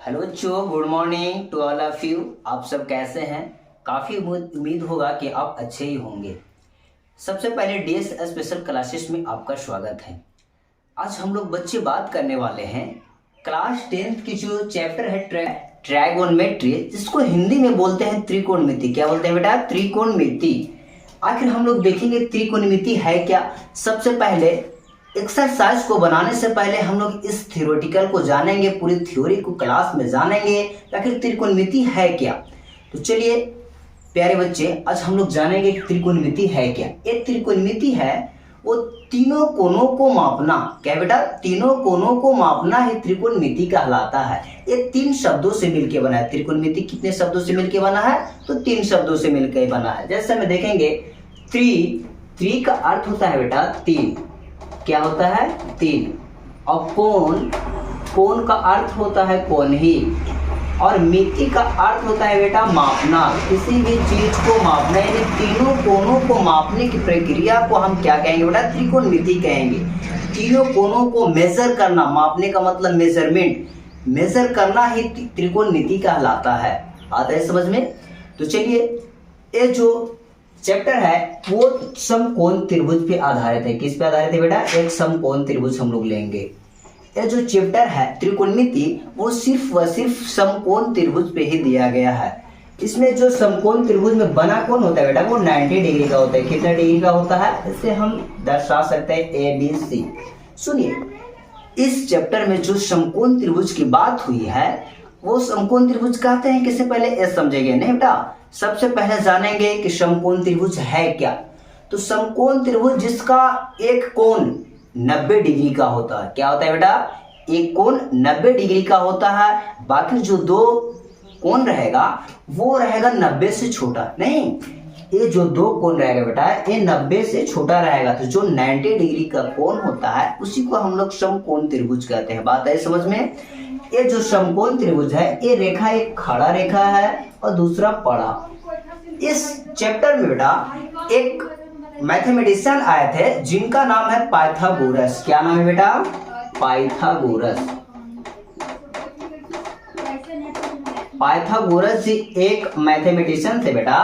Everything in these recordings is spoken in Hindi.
हेलो बच्चों, good morning to all of you. आप सब कैसे हैं? काफ़ी उम्मीद होगा कि आप अच्छे ही होंगे। सबसे पहले डीएस स्पेशल क्लासेस में आपका स्वागत है। आज हम लोग बच्चे बात करने वाले हैं क्लास 10th की जो चैप्टर है ट्रायगोनोमेट्री, जिसको हिंदी में बोलते हैं त्रिकोणमिति। क्या बोलते हैं बेटा? त्रिकोणमिति। आखिर हम लोग देखेंगे त्रिकोणमिति है क्या। सबसे पहले एक्सरसाइज को बनाने से पहले हम लोग इस थ्योरेटिकल को जानेंगे, पूरी थ्योरी को क्लास में जानेंगे आखिर त्रिकोणमिति है क्या। तो चलिए प्यारे बच्चे, आज हम लोग जानेंगे त्रिकोणमिति है क्या। ये त्रिकोणमिति है वो तीनों कोनों को मापना। क्या बेटा? तीनों कोनों को मापना ही त्रिकोणमिति कहलाता है। ये 3 शब्दों से मिलकर बना है। त्रिकोणमिति कितने शब्दों से मिलकर बना है? तो 3 शब्दों से मिलकर बना है। जैसे हमें देखेंगे त्रि का अर्थ होता है बेटा 3। क्या होता है? 3। और कोण का अर्थ होता है कोण ही। और मिति का अर्थ होता है बेटा मापना, किसी भी चीज को मापना। यानी तीनों कोनों को मापने की प्रक्रिया को हम क्या कहेंगे बेटा? त्रिकोणमिति कहेंगे। तीनों कोनों को मेजर करना, मापने का मतलब मेजरमेंट, मेजर करना ही त्रिकोणमिति कहलाता है। आता है समझ में? तो चलिए, ये जो चैप्टर है वो समकोण त्रिभुज पे आधारित है। किस पे आधारित है बेटा? एक समकोण त्रिभुज हम लोग लेंगे। ये जो चैप्टर है त्रिकोणमिति वो सिर्फ व सिर्फ समकोण त्रिभुज पे ही दिया गया है। इसमें जो समकोण त्रिभुज में बना कोण होता है बेटा वो 90 डिग्री का होता है। कितना डिग्री का होता है? इसे हम दर्शा सकते हैं ABC। सुनिए, इस चैप्टर में जो समकोण त्रिभुज की बात हुई है वो समकोण त्रिभुज कहते हैं किसे? पहले ये समझेंगे नहीं बेटा। सबसे पहले जानेंगे कि समकोण त्रिभुज है क्या। तो समकोण त्रिभुज जिसका एक कोण 90 डिग्री का होता है। क्या होता है बेटा? एक कोण 90 डिग्री का होता है। बाकी जो 2 कोण रहेगा वो रहेगा 90 से छोटा। नहीं, ये जो 2 कोण रहेगा बेटा ये 90 से छोटा रहेगा। तो जो 90 डिग्री का कोण होता है उसी को हम लोग समकोण त्रिभुज कहते हैं। बात है समझ में? ये जो समकोण त्रिभुज है ये रेखा एक खड़ा रेखा है और दूसरा पड़ा। इस चैप्टर में बेटा एक मैथमेटिशियन आए थे जिनका नाम है पाइथागोरस। क्या नाम है बेटा? पाइथागोरस। पाइथागोरस जी एक मैथमेटिशियन थे बेटा।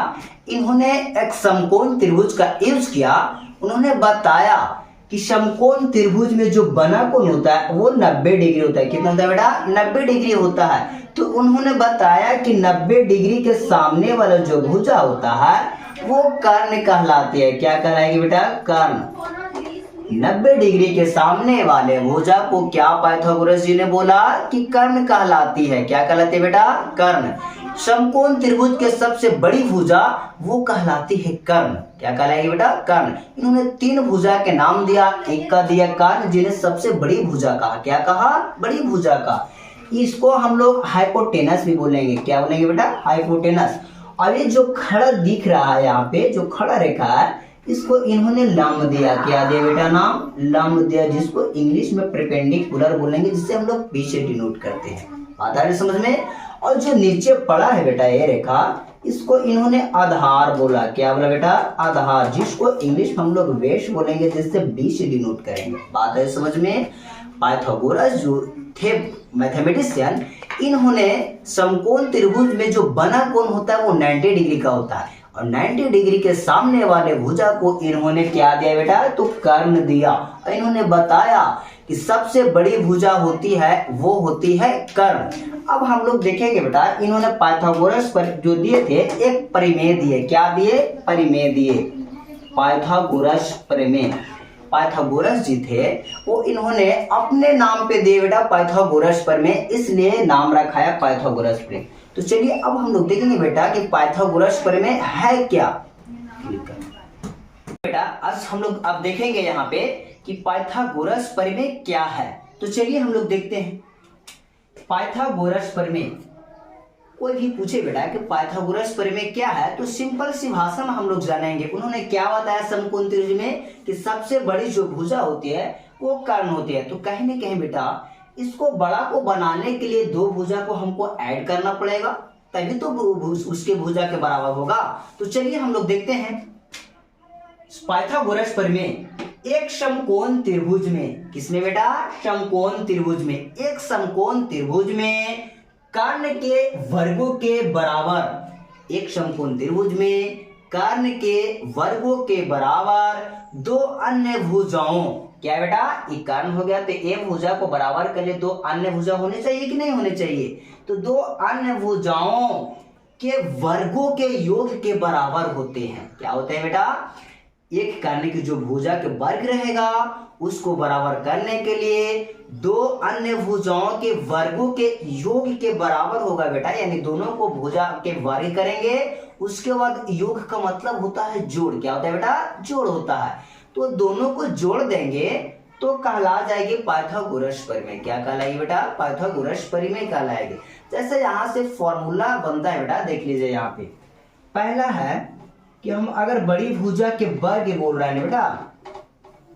इन्होंने एक समकोण त्रिभुज का यूज किया। उन्होंने बताया कि समकोण त्रिभुज में जो बना कोण होता है वो 90 डिग्री होता है। कितना होता है बेटा? 90 डिग्री होता है। तो उन्होंने बताया कि 90 डिग्री के सामने वाला जो भुजा होता है वो कर्ण कहलाती है। क्या कहलाएगी बेटा? कर्ण। 90 डिग्री के सामने वाले भुजा को क्या पाइथागोरस जी ने बोला कि कर्ण कहलाती है। क्या कहलाती है बेटा? कर्ण। समकोण त्रिभुज के सबसे बड़ी भुजा वो कहलाती है कर्ण। क्या कहलाएगी बेटा? कर्ण। इन्होंने 3 भुजा के नाम दिया। एक का दिया कर्ण, जिन्हें सबसे बड़ी भुजा कहा। क्या कहा? बड़ी भुजा का। इसको हम लोग हाइपोटेनस भी बोलेंगे। क्या बोलेंगे बेटा? हाइपोटेनस। और ये जो खड़ा दिख रहा है यहाँ पे, जो खड़ा रेखा है, इसको इन्होंने लंब दिया। क्या दिया बेटा? नाम लंब दिया, जिसको इंग्लिश में परपेंडिकुलर बोलेंगे, जिससे हम लोग पीछे डिनोट करते हैं। आता है समझ में? और जो नीचे पड़ा है बेटा ये रेखा, इसको इन्होंने आधार बोला। क्या बोला बेटा? आधार, जिसको इंग्लिश हम लोग बेस बोलेंगे, जिससे बी से डिनोट करेंगे। बात है समझ में? पाइथागोरस जो थे मैथमेटिशियन, इन्होंने समकोण त्रिभुज में जो बना कोण होता है वो 90 डिग्री का होता है। और 90 डिग्री के सामने वाले भुजा को इन्होंने क्या दिया बेटा? तो कर्ण दिया। और इन्होंने बताया कि सबसे बड़ी भुजा होती है वो होती है कर्ण। अब हम लोग देखेंगे बेटा, इन्होंने पाइथागोरस पर जो दिए थे एक परिमेय दिए। क्या दिए? परिमेय दिए। पाइथागोरस प्रमेय। पाइथागोरस जी थे वो इन्होंने अपने नाम पे दिए बेटा पाइथागोरस प्रमेय, इसलिए नाम रखा है पाइथागोरस प्रमेय। तो चलिए अब हम लोग देखेंगे बेटा कि पाइथागोरस प्रमेय है क्या। बेटा आज हम लोग अब देखेंगे यहाँ पे कि पाइथागोरस प्रमेय क्या है। तो चलिए हम लोग देखते हैं पाइथागोरस प्रमेय। कोई भी पूछे बेटा कि पाइथागोरस प्रमेय क्या है, तो सिंपल सी भाषा में हम लोग जानेंगे। उन्होंने क्या बताया समकोण त्रिभुज में कि सबसे बड़ी जो भुजा होती है वो कर्ण होती है। तो कहीं ना कहीं बेटा इसको बड़ा को बनाने के लिए 2 भुजा को हमको ऐड करना पड़ेगा, तभी तो उसके भुजा के बराबर होगा। तो चलिए हम लोग देखते हैं पाइथागोरस प्रमेय। एक समकोण त्रिभुज में, किसमें बेटा? समकोण त्रिभुज में। एक समकोण त्रिभुज में कर्ण के वर्गों के बराबर, एक समकोण त्रिभुज में कर्ण के वर्गों के बराबर दो अन्य भुजाओं, क्या है बेटा, ये कर्ण हो गया तो एक भुजा को बराबर कर ले, दो अन्य भुजा होने चाहिए कि नहीं होने चाहिए, तो दो अन्य भुजाओं के वर्गों के योग के बराबर होते हैं। क्या होते हैं बेटा, एक कर्ण की जो भुजा के वर्ग रहेगा उसको बराबर करने के लिए दो अन्य भुजाओं के वर्गों के योग के बराबर होगा बेटा, यानी दोनों को भुजा के वर्ग करेंगे, उसके बाद योग का मतलब होता है जोड़। क्या होता है बेटा, जोड़ होता है। तो दोनों को जोड़ देंगे तो कहला जाएगी पाइथागोरस परिमेय। क्या कहलाएगी बेटा, पाइथागोरस परिमेय कहलाएगी। जैसे यहाँ से फॉर्मूला बनता है बेटा, देख लीजिए यहाँ पे पहला है कि हम अगर बड़ी भुजा के वर्ग बोल रहे हैं बेटा,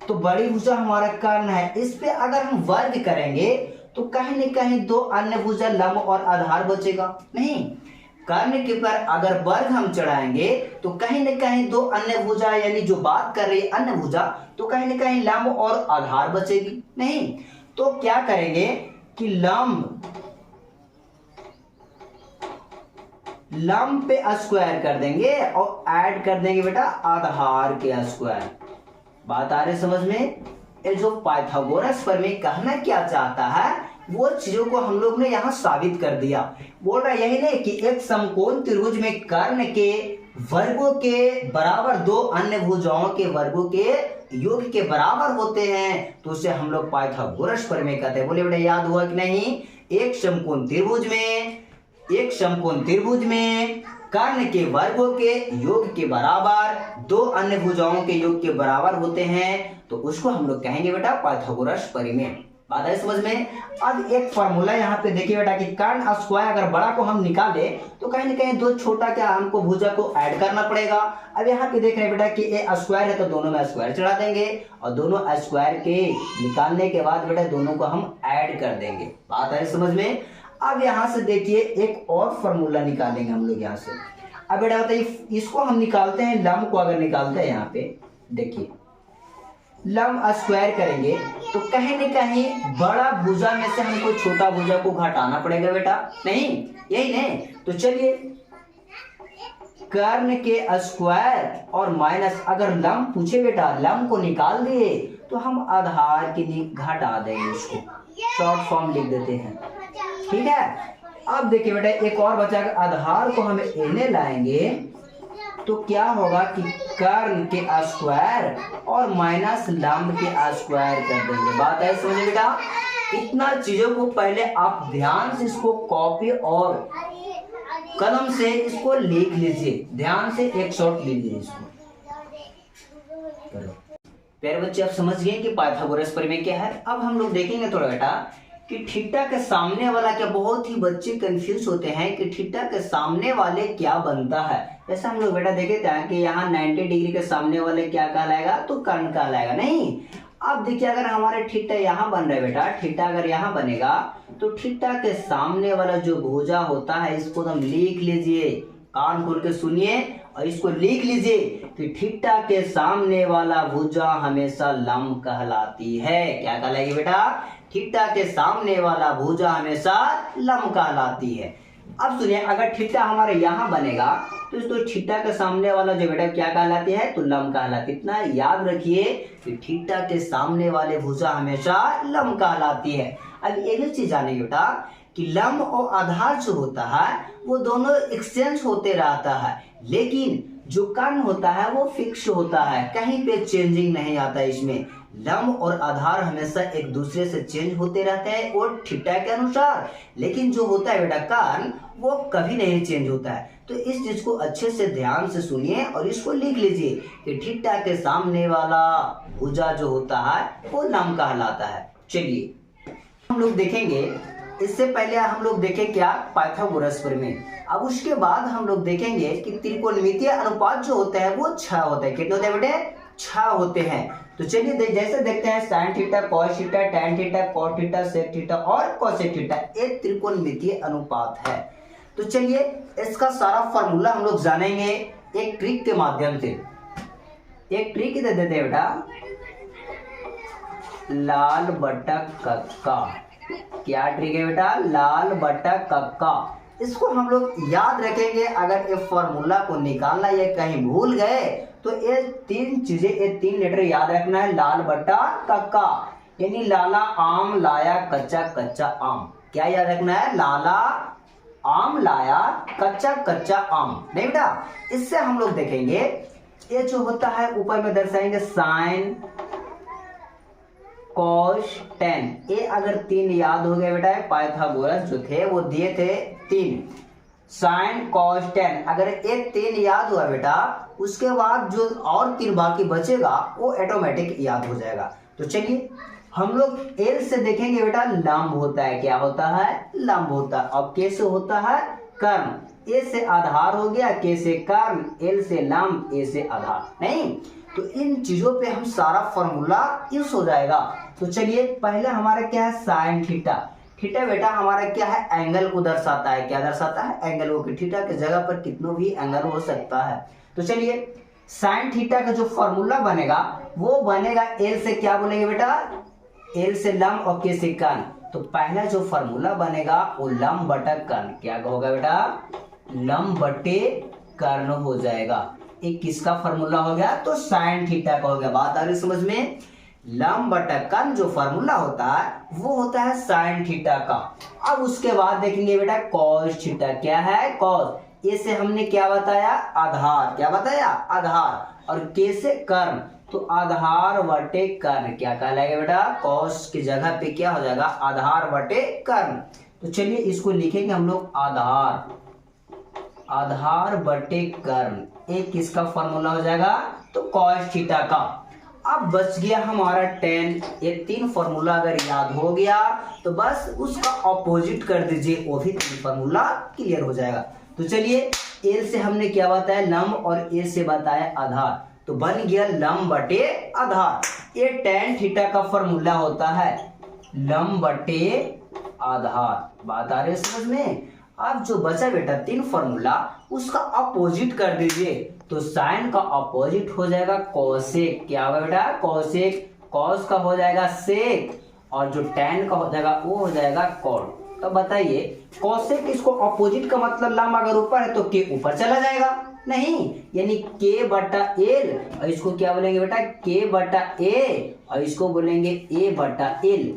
तो बड़ी भुजा हमारा कर्ण है, इस पे अगर हम वर्ग करेंगे तो कहीं न कहीं दो अन्य भुजा लंब और आधार बचेगा नहीं। कर्ण के पर अगर वर्ग हम चढ़ाएंगे तो कहीं न कहीं दो अन्य भुजा, यानी जो बात कर रही है अन्य भुजा, तो कहीं न कहीं लंब और आधार बचेगी नहीं। तो क्या करेंगे कि लंब पे स्क्वायर कर देंगे और ऐड कर देंगे बेटा आधार के स्क्वायर। बात आ रही समझ में। ये जो पाइथागोरस प्रमेय कहना क्या चाहता है वो चीजों को हम लोग ने यहाँ साबित कर दिया। बोल रहा यही नहीं कि एक समकोण त्रिभुज में कर्ण के वर्गों के बराबर दो अन्य भुजाओं के वर्गों के योग के बराबर होते हैं, तो उसे हम लोग पाइथागोरस प्रमेय कहते हैं। बोले बेटा याद हुआ कि नहीं, एक समकोण त्रिभुज में कर्ण के वर्गों के योग के बराबर दो अन्य भुजाओं के योग के बराबर होते हैं, तो उसको हम लोग कहेंगे बेटा पाइथागोरस परिमेय। बात है समझ में। अब एक फॉर्मूला यहाँ पे देखिए बेटा कि कर्ण स्क्वायर अगर बड़ा को हम निकाले तो कहीं ना कहीं दो छोटा क्या हमको भुजा को ऐड करना पड़ेगा। अब यहाँ पे देख रहे हैं बेटा कि ए स्क्वायर है तो दोनों में स्क्वायर चढ़ा देंगे और दोनों स्क्वायर के निकालने के बाद बेटा दोनों को हम ऐड कर देंगे। बात है समझ में। अब यहाँ से देखिए एक और फॉर्मूला निकालेंगे हम लोग यहाँ से। अब बेटा बताइए इसको हम निकालते हैं, लंब को अगर निकालते हैं यहाँ पे देखिए लंब स्क्वायर करेंगे तो कहीं न कहीं बड़ा भुजा में से हमको छोटा भुजा को घटाना पड़ेगा बेटा नहीं, यही नहीं। तो चलिए कर्ण के स्क्वायर और माइनस, अगर लंब पूछे बेटा लंब को निकाल दिए तो हम आधार के घटा देंगे, इसको शॉर्ट फॉर्म लिख देते हैं, ठीक है। अब देखिए बेटा एक और बचा, आधार को हम इन्हें लाएंगे तो क्या होगा कि कर्ण के स्क्वायर और माइनस लंब के स्क्वायर कर देंगे। बात है समझे बेटा। इतना चीजों को पहले आप ध्यान से इसको कॉपी और कलम से इसको लिख लीजिए, ध्यान से एक शॉट लीजिए इसको। प्यारे बच्चे आप समझ गए कि पाइथागोरस प्रमेय क्या है। अब हम लोग देखेंगे थोड़ा बेटा कि थीटा के सामने वाला क्या, बहुत ही बच्चे कंफ्यूज होते हैं कि थीटा के सामने वाले क्या बनता है। जैसे हम लोग बेटा देखे थे कि यहाँ 90 डिग्री के सामने वाले क्या कहलाएगा, तो कर्ण कहलाएगा नहीं। अब देखिए अगर हमारे थीटा यहाँ बन रहा है बेटा, थीटा अगर यहाँ बनेगा तो थीटा के सामने वाला जो भुजा होता है इसको हम लिख लीजिए, कान खोल के सुनिए और इसको लिख लीजिए कि थीटा के सामने वाला भुजा हमेशा लंब कहलाती है। क्या कहलाएगी बेटा, थीटा के सामने वाला भुजा हमेशा लंब कहलाती है। अब सुनिए अगर थीटा हमारे यहाँ बनेगा तो थीटा के सामने वाला जो बेटा क्या कहलाती है, तो लंब कहलाती है। इतना याद रखिए कि थीटा के सामने वाले भुजा हमेशा लंब कहलाती है। अब एक ही चीज जानिए बेटा कि लंब और आधार जो होता है वो दोनों एक्सचेंज होते रहता है, लेकिन जो कर्ण होता है वो फिक्स होता है, कहीं पे चेंजिंग नहीं आता इसमें। लंब और आधार हमेशा एक दूसरे से चेंज होते रहते हैं और थीटा के अनुसार, लेकिन जो होता है बेटा कर्ण वो कभी नहीं चेंज होता है। तो इस चीज को अच्छे से ध्यान से सुनिए और इसको लिख लीजिए कि थीटा के सामने वाला भुजा जो होता है वो लंब कहलाता है। चलिए हम लोग देखेंगे, इससे पहले हम लोग देखें क्या, पाइथागोरस प्रमेय। अब उसके बाद हम लोग देखेंगे कि त्रिकोणमितीय अनुपात जो होते हैं वो 6 होते हैं। कितने होते हैं बेटे, 6 होते हैं। तो चलिए जैसे देखते हैं sine theta, cos theta, tan theta, cot theta, sec theta और कोसेक थीटा, एक त्रिकोणमितीय अनुपात है। तो चलिए इसका सारा फॉर्मूला हम लोग जानेंगे एक ट्रिक के माध्यम से। एक ट्रिक दे देते हैं बेटा, लाल बटा कक्का। क्या ट्रिक है बेटा? लाल बटा कक्का। इसको हम लोग याद रखेंगे। अगर ये फॉर्मूला को निकालना ये कहीं भूल गए तो ये तीन चीजें, ये तीन लेटर याद रखना है। लाल बटा कक्का यानी लाला आम लाया कच्चा कच्चा आम। क्या याद रखना है? लाला आम लाया कच्चा कच्चा आम। नहीं बेटा, इससे हम लोग देखेंगे ये जो होता है ऊपर में दर्शाएंगे साइन कॉस टेन। ये अगर तीन याद हो गए बेटा, पाइथागोरस जो थे वो दिए थे तीन, साइन कॉस टेन। अगर ये तीन याद हुआ बेटा, उसके बाद जो और तीन बाकी बचेगा वो ऑटोमेटिक याद हो जाएगा। तो चलिए हम लोग एल से देखेंगे बेटा, लंब होता है। क्या होता है? लंब होता है। अब के से होता है कर्म। ए से आधार हो गया, के से कर्म, एल से लंब, ए से आधार। नहीं तो इन चीजों पे हम सारा फॉर्मूला यूज हो जाएगा। तो चलिए पहले हमारा क्या है? Sine theta. थीटा बेटा हमारा क्या है? एंगल को दर्शाता है। क्या दर्शाता है? एंगल को। थीटा की जगह पर कितना भी एंगल हो सकता है। तो चलिए साइन थीटा का जो फॉर्मूला बनेगा वो बनेगा एल से, क्या बोलेंगे बेटा? एल से लंब और के से कर्ण। तो पहला जो फॉर्मूला बनेगा वो लंब बटा कर्ण। क्या होगा बेटा? लंब बटे कर्ण हो जाएगा। एक किसका फॉर्मूला हो गया? तो साइन थीटा का हो गया। बात आ रही समझ में? लंब बटा कर्ण जो फॉर्मूला होता है वो होता है साइन थीटा का। अब उसके बाद देखेंगे बेटा कॉस थीटा। क्या है? कॉस। ए से हमने क्या बताया? आधार। क्या बताया? आधार। और के से कर्ण, तो आधार बटे कर्ण। क्या कहलाएगा बेटा? कॉस की जगह पे क्या हो जाएगा? आधार बटे कर्ण। तो चलिए इसको लिखेंगे हम लोग आधार, आधार बटे कर्ण। एक किसका फॉर्मूला हो जाएगा? तो कॉस थीटा का। अब बच गया हमारा टेन। ये तीन फॉर्मूला अगर याद हो गया तो बस उसका ऑपोजिट कर दीजिए, वो भी तीन फॉर्मूला क्लियर हो जाएगा। तो चलिए एल से हमने क्या बताया? लंब, और ए से बताया आधार। तो बन गया लंब बटे आधार। ये टेन थीटा का फॉर्मूला होता है, लंब बटे आधार। बात आ रही है समझ में? अब जो बचा बेटा तीन फॉर्मूला, उसका अपोजिट कर दीजिए। तो साइन का अपोजिट हो जाएगा कोसेक। क्या होगा बेटा? कोसेक। कॉस का हो जाएगा सेक, और जो टेन का हो जाएगा वो हो जाएगा कॉट। तो बताइए कोसेक, इसको अपोजिट का मतलब लंब अगर ऊपर है तो के ऊपर चला जाएगा, नहीं, यानी के बटा एल। और इसको क्या बोलेंगे बेटा? के बटा ए, और इसको बोलेंगे ए बटा एल।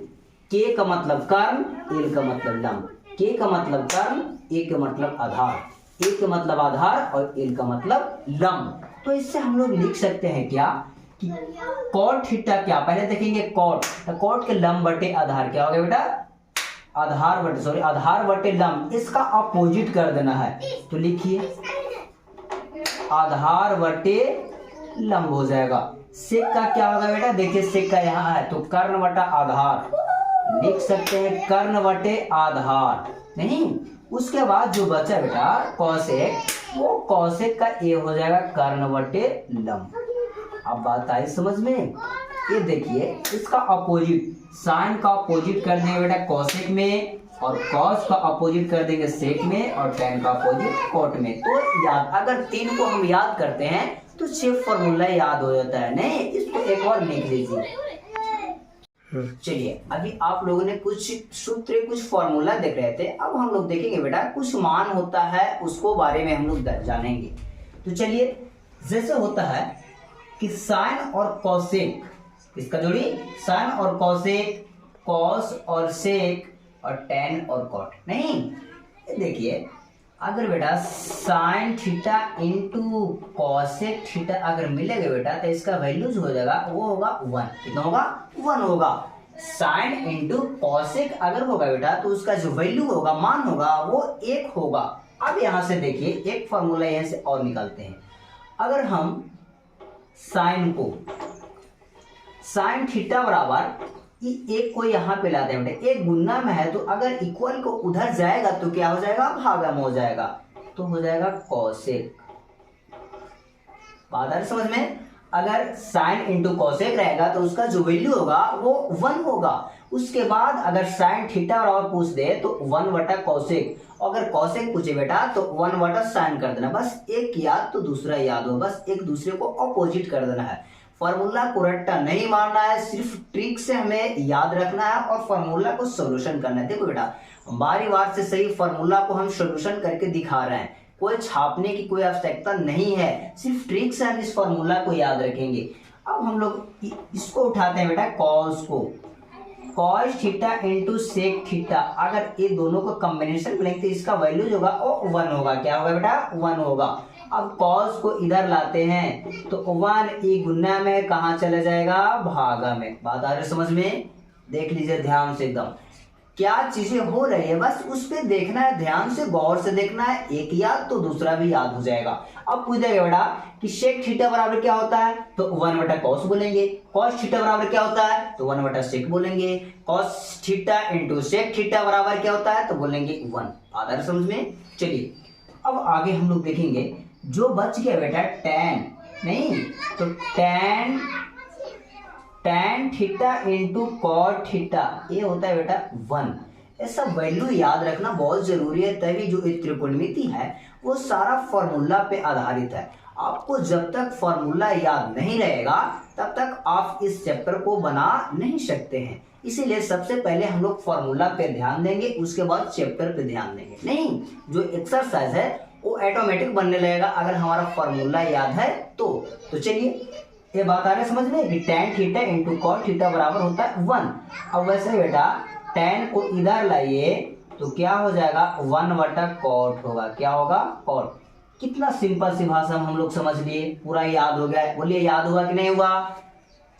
के का मतलब कर्ण, एल का मतलब लंब। के का मतलब कर्ण, ए का मतलब आधार। ए का मतलब आधार और एल का मतलब लंब। तो इससे हम लोग लिख सकते हैं क्या कि कॉट थीटा क्या? पहले देखेंगे कॉट, तो कॉट के लंब बटे आधार। क्या हो गया बेटा? आधार बटे, सॉरी, आधार बटे लंब। इसका अपोजिट कर देना है। तो लिखिए आधार बटे लंब हो जाएगा। सेक का क्या होगा बेटा? देखिए सेक का यहाँ है तो कर्ण बटा आधार लिख सकते हैं, कर्ण बटे आधार। नहीं, उसके बाद जो बचा बेटा कौसेक, वो कौसेक का ए हो जाएगा कर्ण बटे लंब। अब बात आई समझ में? ये देखिए इसका अपोजिट, साइन का अपोजिट कर देंगे बेटा कौसेक में, और कॉस का अपोजिट कर देंगे सेक में, और टेन का अपोजिट कॉट में। तो याद, अगर तीन को हम याद करते हैं तो सिर्फ फॉर्मूला याद हो जाता है। नहीं, इसको एक और लिख लीजिए। चलिए अभी आप लोगों ने कुछ सूत्र, कुछ फॉर्मूला देख रहे थे। अब हम लोग देखेंगे बेटा कुछ मान होता है, उसको बारे में हम लोग जानेंगे। तो चलिए, जैसे होता है कि साइन और कॉसेक, इसका जोड़ी साइन और कॉसेक, कॉस और सेक, और टेन और कॉट। नहीं, देखिए अगर बेटा sine theta into cosec theta अगर मिलेगा बेटा, तो इसका वैल्यू जो हो जाएगा वो होगा 1। कितना होगा? 1 होगा। साइन इंटू कॉसेक अगर होगा बेटा, तो उसका जो वैल्यू होगा, मान होगा, वो 1 होगा। अब यहां से देखिए एक फॉर्मूला यहां से और निकालते हैं। अगर हम साइन को, साइन थीटा बराबर एक को यहाँ पे लाते हैं बेटा, एक गुना में है तो अगर इक्वल को उधर जाएगा तो क्या हो जाएगा? भागा में हो जाएगा, तो हो जाएगा कॉसेक। बात आ रही समझ में? अगर साइन इंटू कॉसेक रहेगा तो उसका जो वैल्यू होगा वो 1 होगा। उसके बाद अगर साइन थीटा बराबर पूछ दे तो 1 बटा कॉसेक, अगर कॉसेक पूछे बेटा तो 1 बटा साइन कर देना। बस एक याद तो दूसरा याद हो, बस एक दूसरे को अपोजिट कर देना है। फॉर्मूला को रट्टा नहीं मारना है, सिर्फ ट्रिक से हमें याद रखना है और फॉर्मूला को सोल्यूशन करना है। देखो बेटा, बारी बार से सही फॉर्मूला को हम सोल्यूशन करके दिखा रहे हैं, कोई छापने की कोई आवश्यकता नहीं है, सिर्फ ट्रिक से हम इस फॉर्मूला को याद रखेंगे। अब हम लोग इसको उठाते हैं बेटा, कॉस को, cos theta into sec theta, अगर ये दोनों को कॉम्बिनेशन में लिखते इसका वैल्यू जो होगा वो 1 होगा। क्या होगा बेटा? 1 होगा। अब कॉस को इधर लाते हैं तो 1 ई गुना में कहाँ चला जाएगा? भागा में। बात आ रही है समझ में? देख लीजिए ध्यान से एकदम क्या चीजें हो रही है, बस उस पे देखना है, ध्यान से गौर से देखना है, एक याद तो दूसरा भी याद हो जाएगा। अब पूछेगा बेटा कि सेक थीटा बराबर क्या होता है, तो 1 बटा कॉस बोलेंगे। कॉस थीटा बराबर क्या होता है, तो 1 बटा सेक बोलेंगे। Cos theta into sec theta बराबर क्या होता है, तो बोलेंगे 1। आधार समझ में? चलिए अब आगे हम लोग देखेंगे, जो बच गया बेटा tan, नहीं तो tan theta into cot theta, ये होता है बेटा 1। ऐसा वैल्यू याद रखना बहुत जरूरी है, तभी जो त्रिकोणमिति है वो सारा फॉर्मूला पे आधारित है। आपको जब तक फॉर्मूला याद नहीं रहेगा तब तक आप इस चैप्टर को बना नहीं सकते हैं। इसीलिए सबसे पहले हम लोग फॉर्मूला पे ध्यान देंगे, उसके बाद चैप्टर पे ध्यान देंगे। नहीं, जो एक्सरसाइज है वो ऑटोमेटिक बनने लगेगा अगर हमारा फॉर्मूला याद है तो चलिए ये बात आ रही है समझ में कि tan theta into cot theta बराबर होता है 1। अब वैसे बेटा tan को इधर लाइए तो क्या हो जाएगा? 1 बटा कॉट होगा। क्या होगा? कॉट। कितना सिंपल सी भाषा में हम लोग समझ लिए, पूरा याद हो गया। बोलिए याद हुआ कि नहीं हुआ?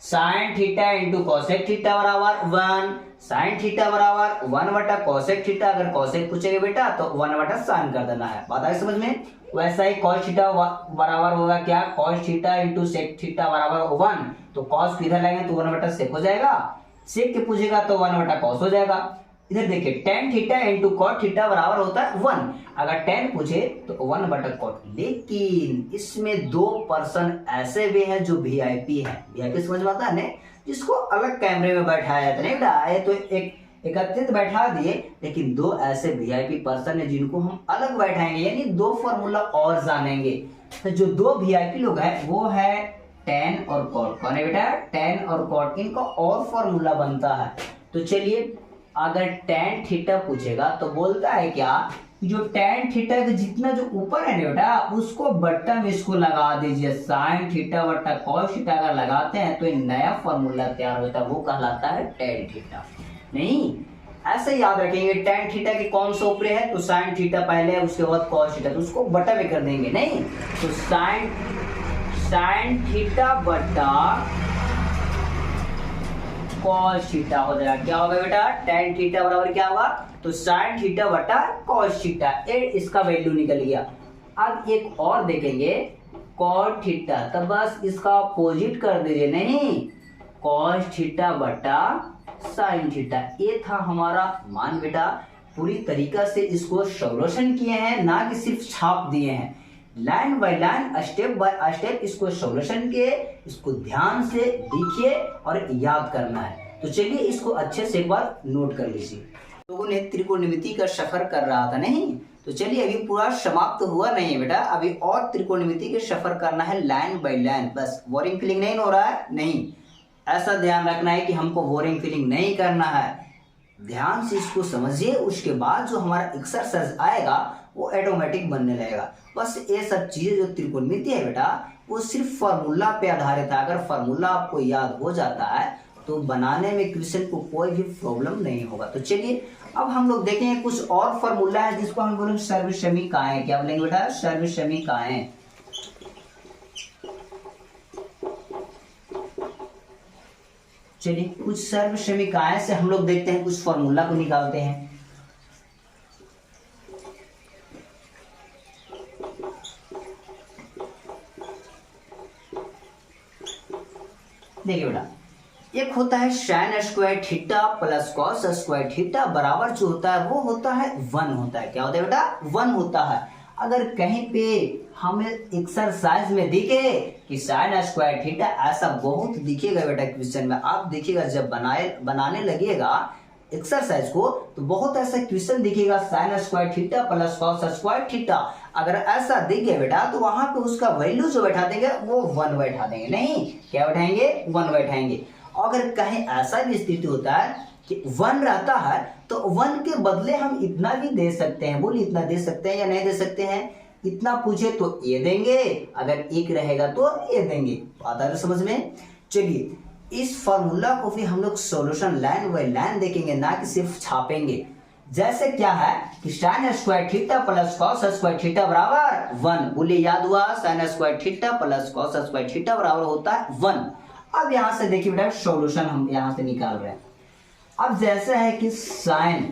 Sine theta into cosec theta बराबर 1, साइन थीटा बराबर 1 बटा कॉसेक थीटा। अगर कॉसेक पूछेगा बेटा तो 1 बटा साइन कर देना है। बात आई समझ में? वैसा ही कॉस थीटा बराबर होगा क्या? Cos theta into sec theta बराबर 1, तो कॉस को इधर लाएंगे तो 1 बटा सेक हो जाएगा। सेक के पूछेगा तो 1 बटा कॉस हो जाएगा। इधर देखिए tan theta into cot theta बराबर होता है 1, अगर tan पूछे तो 1 बटा कॉट। लेकिन इसमें 2 पर्सन ऐसे भी हैं जो वीआईपी है। वीआईपी समझ में आता है ना, जिसको अलग कैमरे में बैठाया जाता है। नहीं तो एक एकत्रित बैठा दिए, लेकिन 2 ऐसे वीआईपी पर्सन है जिनको हम अलग बैठाएंगे, यानी 2 फॉर्मूला और जानेंगे। तो जो 2 वीआईपी लोग हैं वो है tan और cot। कौन है बेटा? tan और cot, इनका और फॉर्मूला बनता है। तो चलिए अगर tan थीटा पूछेगा तो बोलता है क्या, जो tan थीटा का जितना जो ऊपर है ना बेटा उसको बट्टा में इसको लगा दीजिए। साइन थीटा बट्टा cos थीटा अगर लगाते हैं तो एक नया फॉर्मूला तैयार होता है, वो कहलाता है tan थीटा। नहीं, ऐसे याद रखेंगे tan थीटा के कौन सा ऊपर है, तो साइन थीटा पहले है, उसके बाद cos थीटा, तो उसको बटा में कर देंगे। नहीं तो साइन थीटा बटा cos थीटा हो जाएगा। क्या होगा बेटा? tan थीटा बराबर क्या होगा, तो साइन थीटा बटा cos थीटा। इसका वैल्यू निकल गया। अब एक और देखेंगे cot थीटा, तब बस इसका अपोजिट कर दीजिए। नहीं, cos थीटा बटा साइन थीटा, ये था हमारा मान बेटा। पूरी तरीका से इसको सॉल्यूशन किए हैं, ना कि सिर्फ छाप दिए हैं। Line by line, step by step इसको सॉल्यूशन किए, इसको ध्यान से देखिए और याद करना है। तो चलिए इसको अच्छे से एक बार नोट कर लीजिए। लोगों ने त्रिकोणमिति का सफर कर रहा था, नहीं तो चलिए अभी पूरा समाप्त हुआ नहीं है बेटा, अभी और त्रिकोणमिति के सफर करना है लाइन बाय लाइन। बस बोरिंग फीलिंग नहीं हो रहा है, नहीं, ऐसा ध्यान रखना है कि हमको बोरिंग फीलिंग नहीं करना है। ध्यान से इसको समझिए, उसके बाद जो हमारा एक्सरसाइज आएगा वो ऑटोमेटिक बनने लगेगा। बस ये सब चीजें जो त्रिकोणमिति है बेटा वो सिर्फ फॉर्मूला पे आधारित है। अगर फॉर्मूला आपको याद हो जाता है तो बनाने में क्वेश्चन को कोई भी प्रॉब्लम नहीं होगा। तो चलिए अब हम लोग देखेंगे कुछ और फॉर्मूला है जिसको हम बोलेंगे सर्वसमीकाएं। क्या बोलेंगे बेटा? सर्वसमीकाएं। चलिए कुछ सर्वसमीकाएं से हम लोग देखते हैं, कुछ फॉर्मूला को निकालते हैं। देखिए बेटा, एक होता है sign square theta plus cos square theta बराबर जो होता है वो होता है 1 होता है। क्या होता है बेटा? 1 होता है। अगर कहीं पे हमें एक्सरसाइज में दिखे कि साइन स्क्वायर थीटा, ऐसा बहुत दिखेगा बेटा क्वेश्चन में, आप देखिएगा जब बनाने लगेगा एक्सरसाइज को तो बहुत ऐसा क्वेश्चन दिखेगा sign square theta plus cos square theta. अगर ऐसा दिख गया बेटा तो वहां पे उसका वैल्यू जो बैठा देंगे वो 1 बैठा देंगे, नहीं क्या बैठाएंगे 1 बैठाएंगे। अगर कहीं ऐसा भी स्थिति होता है कि 1 रहता है तो 1 के बदले हम इतना भी दे सकते हैं, बोलिए इतना दे सकते हैं या नहीं दे सकते हैं। इतना पूछे तो ये देंगे, अगर 1 रहेगा तो ये देंगे। आता है समझ में। चलिए इस फॉर्मूला को भी हम लोग सॉल्यूशन लाइन बाय लाइन देखेंगे, ना कि सिर्फ छापेंगे। जैसे क्या है कि sine square theta plus cos square theta बराबर 1, बोलिए याद हुआ sign square theta plus cos square theta बराबर होता है 1। अब यहां से देखिए बेटा सॉल्यूशन हम यहां से निकाल रहे हैं। अब जैसे है कि साइन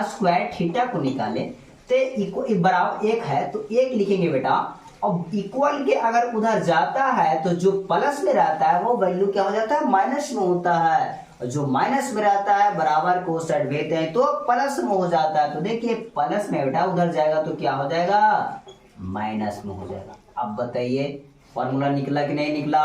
स्क्वायर थीटा को निकाले तो बराबर 1 है तो 1 लिखेंगे बेटा। अब इक्वल के अगर उधर जाता है तो जो प्लस में रहता है वो वैल्यू क्या हो जाता है माइनस में होता है, और जो माइनस में रहता है बराबर को उस साइड भेजते हैं तो प्लस में हो जाता है। तो देखिए प्लस में बेटा उधर जाएगा तो क्या हो जाएगा माइनस में हो जाएगा। अब बताइए फॉर्मूला निकला कि नहीं निकला।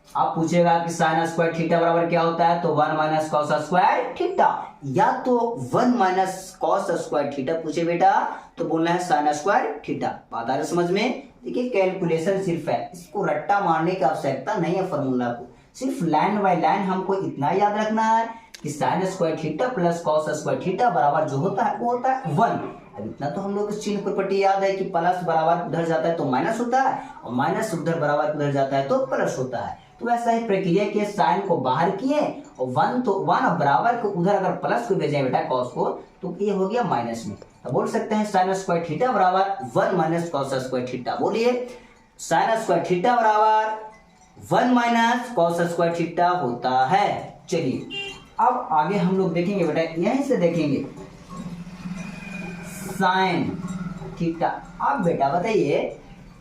आप पूछेगा कि साइन स्क्वायर थीटा बराबर क्या होता है तो 1 माइनस कॉस स्क्वायर थीटा, या तो 1 माइनस कॉस स्क्वायर थीटा पूछे बेटा तो बोलना है साइन स्क्वायर थीटा। बात आ रही समझ में। देखिए कैलकुलेशन सिर्फ है, इसको रट्टा मारने की आवश्यकता नहीं है। फॉर्मूला को सिर्फ लाइन बाय लाइन हमको इतना याद रखना है कि sine square theta plus cos square theta बराबर जो होता है वो होता है 1। अब इतना तो हम लोग इस चिन्ह प्रॉपर्टी याद है कि प्लस बराबर उधर जाता है तो माइनस होता है, और माइनस उधर बराबर उधर जाता है तो प्लस होता है। तो ऐसा ही प्रक्रिया के साइन को बाहर किए और 1 तो 1 बराबर को उधर अगर प्लस को भेजें बेटा कॉस को तो ये हो गया माइनस में। तो बोल सकते हैं साइन स्क्वायर थीटा बराबर 1 माइनस कॉस स्क्वायर थीटा। बोलिए साइन स्क्वायर थीटा बराबर 1 माइनस कॉस स्क्वायर थीटा होता है। चलिए अब आगे हम लोग देखेंगे बेटा, यहीं से देखेंगे साइन थीटा। अब बेटा बताइए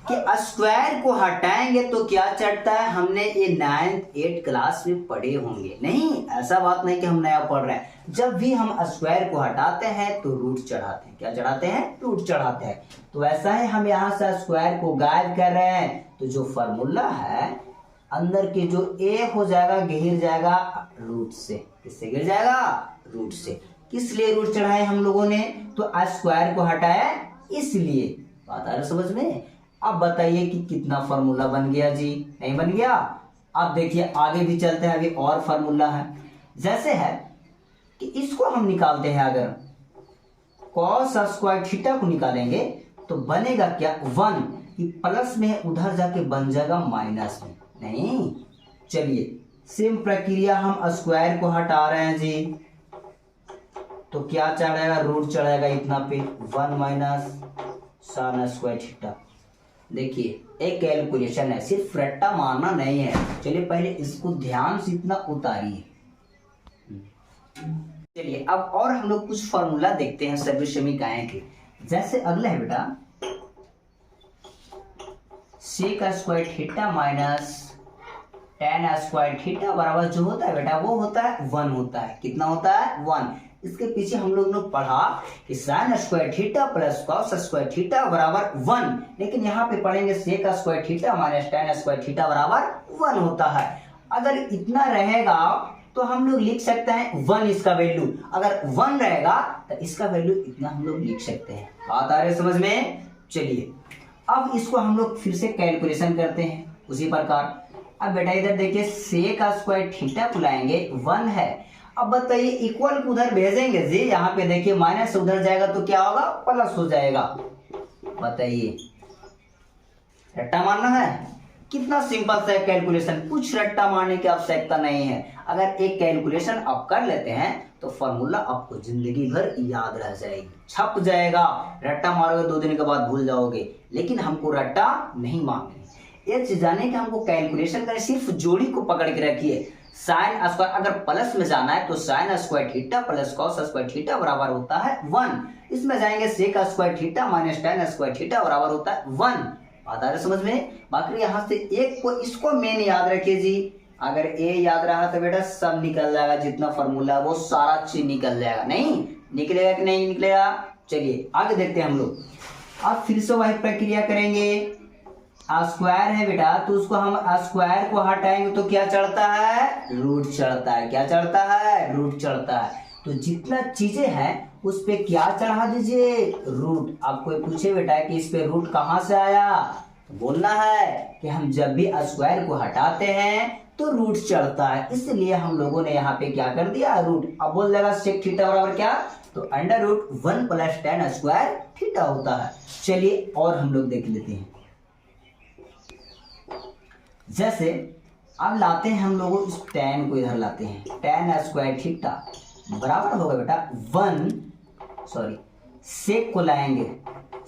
कि स्क्वायर को हटाएंगे तो क्या चढ़ता है, हमने ये 9th 8th क्लास में पढ़े होंगे। नहीं ऐसा बात नहीं कि हम नया पढ़ रहे हैं। जब भी हम स्क्वायर को हटाते हैं तो रूट चढ़ाते हैं। क्या चढ़ाते हैं रूट चढ़ाते हैं। तो ऐसा है हम यहाँ से स्क्वायर को गायब कर रहे हैं तो जो फॉर्मूला है अंदर के जो ए हो जाएगा गिर जाएगा रूट से। किससे गिर जाएगा रूट से। किस लिए रूट चढ़ाए हम लोगों ने तो स्क्वायर को हटाया इसलिए। बात आ रहा समझ में। अब बताइए कि कितना फॉर्मूला बन गया जी, नहीं बन गया। अब देखिए आगे भी चलते हैं, अभी और फॉर्मूला है। जैसे है कि इसको हम निकालते हैं, अगर कॉस स्क्वायर थीटा को निकालेंगे तो बनेगा क्या 1, कि प्लस में उधर जाके बन जाएगा माइनस में। नहीं चलिए सेम प्रक्रिया हम स्क्वायर को हटा रहे हैं जी तो क्या चढ़ेगा रूट चढ़ेगा इतना पे 1 माइनस साइन स्क्वायर थीटा। देखिए एक कैलकुलेशन है, सिर्फ रट्टा मारना नहीं है। चलिए पहले इसको ध्यान से इतना उतारिए। चलिए अब और हम लोग कुछ फॉर्मूला देखते हैं सभी समीकरण के। जैसे अगला है बेटा sec square theta minus tan square theta बराबर जो होता है बेटा वो होता है 1 होता है। कितना होता है 1। इसके पीछे हम लोग ने पढ़ा कि sine square theta plus cos square theta बराबर 1, लेकिन यहाँ पे पढ़ेंगे sec square theta minus tan square theta बराबर 1 होता है। अगर इतना रहेगा तो हम लोग लिख सकते हैं 1 इसका वैल्यू। अगर 1 रहेगा तो इसका वैल्यू इतना हम लोग लिख सकते हैं। बात आ रही है समझ में। चलिए अब इसको हम लोग फिर से कैलकुलेशन करते हैं उसी प्रकार। अब बेटा इधर देखिए सेक स्क्वायर थीटा को लाएंगे 1 है। अब बताइए इक्वल को उधर भेजेंगे जी, यहाँ पे देखिए माइनस उधर जाएगा तो क्या होगा प्लस हो जाएगा। बताइए रट्टा मारना है। कितना सिंपल सा कैलकुलेशन, कुछ रट्टा मारने की आवश्यकता नहीं है। अगर एक कैलकुलेशन आप कर लेते हैं तो फॉर्मूला आपको जिंदगी भर याद रह जाएगी, छप जाएगा। रट्टा मारोगे 2 दिन के बाद भूल जाओगे, लेकिन हमको रट्टा नहीं मारनी। ये चीज जाने कि हमको कैलकुलेशन करें, सिर्फ जोड़ी को पकड़ के रखिए। साइन स्क्वायर अगर प्लस में जाना है तो sine square theta plus cos square theta बराबर होता है 1। इसमें जाएंगे sec square theta minus tan square theta बराबर होता है 1। बात आ रही समझ में। बाकी यहाँ से एक को इसको मेन याद रखिए जी। अगर ए याद रहा तो बेटा सब निकल जाएगा, जितना फॉर्मूला वो सारा चीज निकल जाएगा। नहीं निकलेगा कि नहीं निकलेगा। चलिए आगे देखते हैं हम लोग। अब फिर से वही प्रक्रिया करेंगे। स्क्वायर है बेटा तो उसको हम स्क्वायर को हटाएंगे तो क्या चढ़ता है रूट चढ़ता है। क्या चढ़ता है रूट चढ़ता है। तो जितना चीजें हैं उस पे क्या चढ़ा दीजिए, रूट। आपको पूछे बेटा कि इस पे रूट कहाँ से आया, तो बोलना है कि हम जब भी स्क्वायर को हटाते हैं तो रूट चढ़ता है, इसलिए हम लोगों ने यहाँ पे क्या कर दिया, रूट। अब बोल देगा सेक थीटा बराबर क्या, तो under root 1 + tan square theta होता है। चलिए और हम लोग देख लेते हैं। जैसे अब लाते हैं हम लोग इस tan को, इधर लाते हैं, tan स्क्वायर थीटा बराबर होगा बेटा 1, सॉरी सेक को लाएंगे,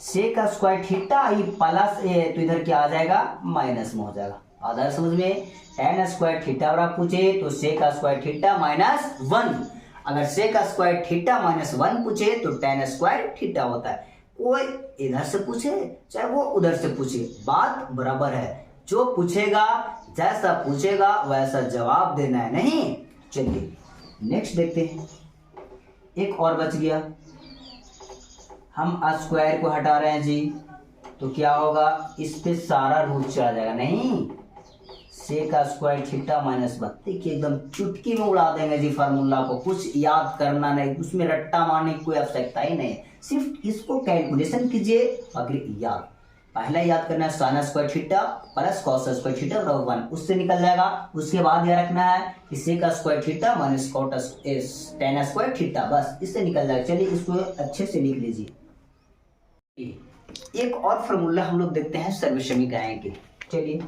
सेक स्क्वायर थीटा ये प्लस ए, तो इधर क्या आ जाएगा, माइनस में हो जाएगा। आधार समझ में, tan स्क्वायर थीटा बराबर पूछे तो सेक स्क्वायर थीटा -1, अगर सेक स्क्वायर थीटा -1 पूछे तो tan स्क्वायर थीटा होता है। कोई इधर से पूछे चाहे वो उधर से पूछे, बात बराबर है। जो पूछेगा जैसा पूछेगा वैसा जवाब देना है, नहीं। चलिए नेक्स्ट देखते हैं। एक और बच गया, हम स्क्वायर को हटा रहे हैं जी, तो क्या होगा, इस पे सारा रूट चला जाएगा, नहीं। सेक स्क्वायर थीटा -1, देखिए एकदम चुटकी में उड़ा देंगे जी फार्मूला को, कुछ याद करना नहीं, उसमें रट्टा मारने की कोई आवश्यकता ही नहीं, सिर्फ इसको कैलकुलेशन कीजिए, अगर याद पहले याद करना है sin square theta plus cos square theta बराबर 1, उससे निकल जाएगा। उसके बाद यह रखना है कि sec square theta minus cot tan square theta, बस इससे निकल जाएगा। चलिए इसको अच्छे से लिख लीजिए। एक और फॉर्मूला हम लोग देखते हैं सर्वसमीकरण के। चलिए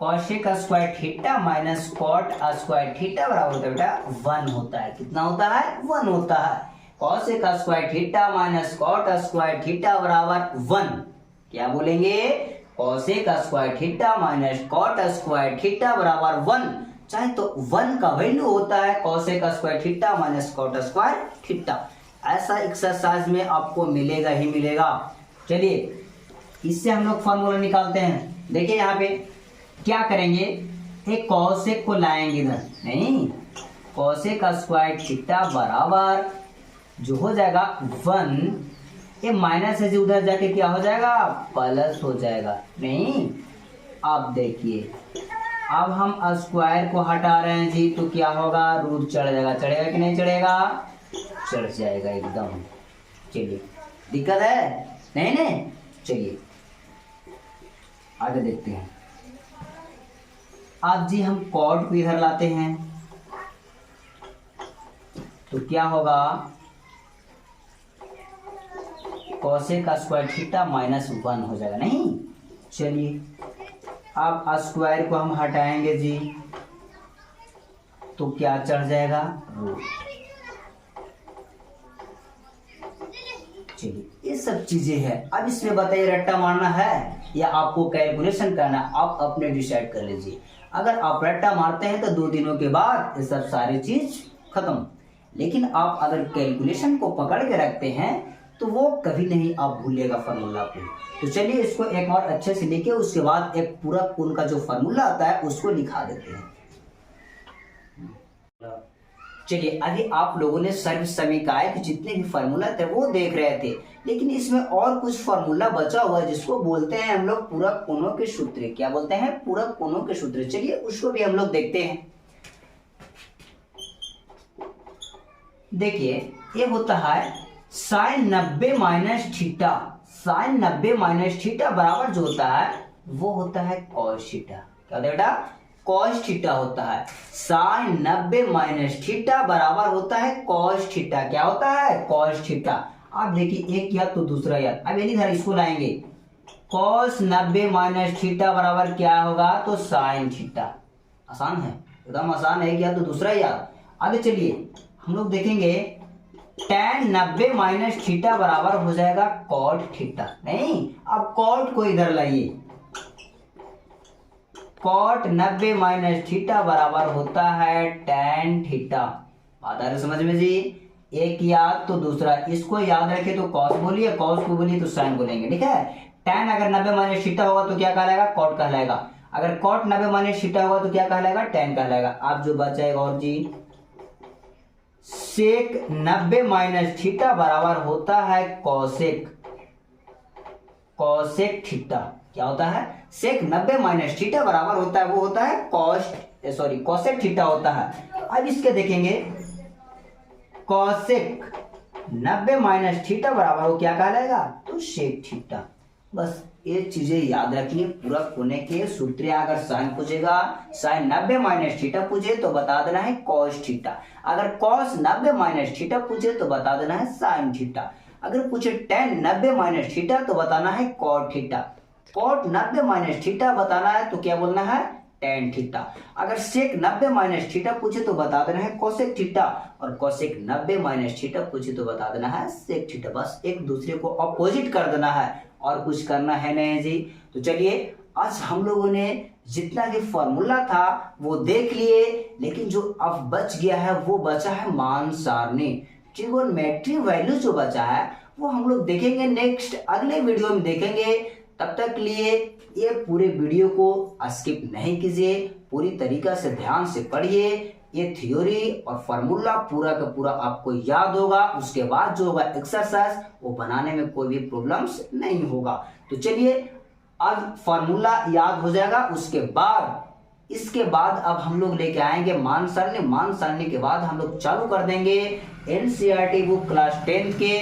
cosec square theta minus cot square theta बराबर होता है बेटा 1 होता है। कितना होता है, 1 होता है। cosec square theta minus cot square theta बराबर 1, क्या बोलेंगे, cosec square theta minus cot square theta बराबर 1, चाहे तो 1 का वैल्यू होता है cosec square theta minus cot square theta. ऐसा एक्सरसाइज में आपको मिलेगा ही मिलेगा। चलिए इससे हम लोग फॉर्मूला निकालते हैं। देखिए यहाँ पे क्या करेंगे, एक cosec को लाएंगे इधर, नहीं, cosec स्क्वायर थीटा बराबर जो हो जाएगा 1, ये माइनस है, उधर जाके क्या हो जाएगा, प्लस हो जाएगा, नहीं। अब देखिए अब हम स्क्वायर को हटा रहे हैं जी, तो क्या होगा, रूट चढ़ जाएगा, चढ़ेगा कि नहीं चढ़ेगा, चढ़ जाएगा एकदम। चलिए दिक्कत है, नहीं नहीं, चलिए आगे देखते हैं। अब जी हम कॉट को इधर लाते हैं, तो क्या होगा, cosec स्क्वायर थीटा -1 हो जाएगा, नहीं। चलिए अब स्क्वायर को हम हटाएंगे जी, तो क्या चढ़ जाएगा, रूट। चलिए ये सब चीजें हैं। अब इसमें बताइए रट्टा मारना है या आपको कैलकुलेशन करना, आप अपने डिसाइड कर लीजिए। अगर आप रट्टा मारते हैं तो 2 दिनों के बाद ये सब सारी चीज खत्म, लेकिन आप अगर कैलकुलेशन को पकड़ के रखते हैं तो वो कभी नहीं आप भूलिएगा फार्मूला को। तो चलिए इसको एक बार अच्छे से लिखे, उसके बाद एक पूरा कोण का जो फार्मूला आता है उसको लिखा देते हैं। चलिए अभी आप लोगों ने सर्व समीकरण के जितने भी फार्मूला थे वो देख रहे थे, लेकिन इसमें और कुछ फार्मूला बचा हुआ है जिसको बोलते हैं हम लोग पूरक कोणों के सूत्र। क्या बोलते हैं, पूरक कोणों के सूत्र। चलिए उसको भी हम लोग देखते हैं। देखिए ये होता है sin 90 minus theta, sin 90 minus theta बराबर जो होता है वो होता है cos थीटा। क्या होता है बेटा, cos थीटा होता है। sin 90 माइनस थीटा बराबर होता है cos थीटा। क्या होता है, cos थीटा। आप देखिए एक याद तो दूसरा याद, अब यानी धर इसको लाएंगे, cos 90 माइनस थीटा बराबर क्या होगा, तो sin थीटा। आसान है, एकदम आसान है, एक याद तो दूसरा याद। आगे चलिए हम लोग देखेंगे tan 90 माइनस थीटा बराबर हो जाएगा cot थीटा। नहीं, अब cot को इधर लाइए, cot 90 माइनस थीटा बराबर होता है tan थीटा। बात आ रही समझ में जी, एक याद तो दूसरा। इसको याद रखे तो cos बोलिए, cos को बोलिए तो sin बोलेंगे, ठीक है। tan अगर 90 माइनस थीटा होगा तो क्या कहलाएगा, cot कहलाएगा। अगर cot 90 माइनस थीटा होगा तो क्या कहलाएगा, tan कहलाएगा। आप जो बचाएगा और जी सेक 90 माइनस थीटा बराबर होता है कॉसेक थीटा। क्या होता है, सेक 90 माइनस थीटा बराबर होता है, वो होता है कोसेक थीटा होता है। अब इसके देखेंगे, कोसेक 90 माइनस थीटा बराबर वो क्या कहलाएगा, तो सेक थीटा। बस ये चीजें याद रखिए। पूरक होने के सूत्र, अगर साइन पूछेगा, साइन 90 माइनस थीटा पूछे तो बता देना है कॉस थीटा। अगर कॉस 90 माइनस थीटा पूछे तो बता देना है साइन थीटा। अगर पूछे टेन 90 माइनस थीटा तो बताना है cot theta. Cot 90 minus theta बताना है तो क्या बोलना है, टेन थीटा। अगर सेक 90 माइनस थीटा पूछे तो बता देना है कोसेक थीटा, और कोसेक 90 माइनस थीटा पूछे तो बता देना है सेक थीटा। बस एक दूसरे को अपोजिट कर देना है और कुछ करना है नहीं जी। तो चलिए, आज हम लोगों ने जितना भी फॉर्मूला था वो देख लिए, लेकिन जो अब बच गया है वो बचा है मान सारणी। ट्रिगोनोमेट्री वैल्यू जो बचा है वो हम लोग देखेंगे नेक्स्ट अगले वीडियो में देखेंगे। तब तक के लिए ये पूरे वीडियो को स्किप नहीं कीजिए, पूरी तरीका से ध्यान से पढ़िए। ये थ्योरी और फार्मूला पूरा का पूरा आपको याद होगा, उसके बाद जो होगा एक्सरसाइज वो बनाने में कोई भी प्रॉब्लम्स नहीं होगा। तो चलिए, अब फार्मूला याद हो जाएगा, इसके बाद अब हम लोग लेके आएंगे मान सारणी। मान सारणी के बाद हम लोग चालू कर देंगे एनसीईआरटी बुक क्लास 10 के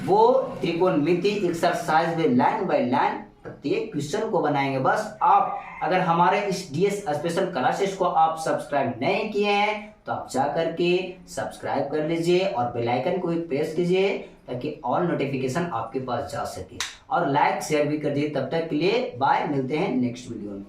वो त्रिकोणमिति एक्सरसाइज में लाइन बाय लाइन प्रत्येक क्वेश्चन को बनाएंगे। बस आप अगर हमारे इस डीएस स्पेशल क्लासेस को आप सब्सक्राइब नहीं किए हैं तो आप जा करके सब्सक्राइब कर लीजिए और बेल आइकन को भी प्रेस कीजिए ताकि ऑल नोटिफिकेशन आपके पास जा सके, और लाइक शेयर भी कर दीजिए। तब तक के लिए बाय, मिलते हैं नेक्स्ट वीडियो में।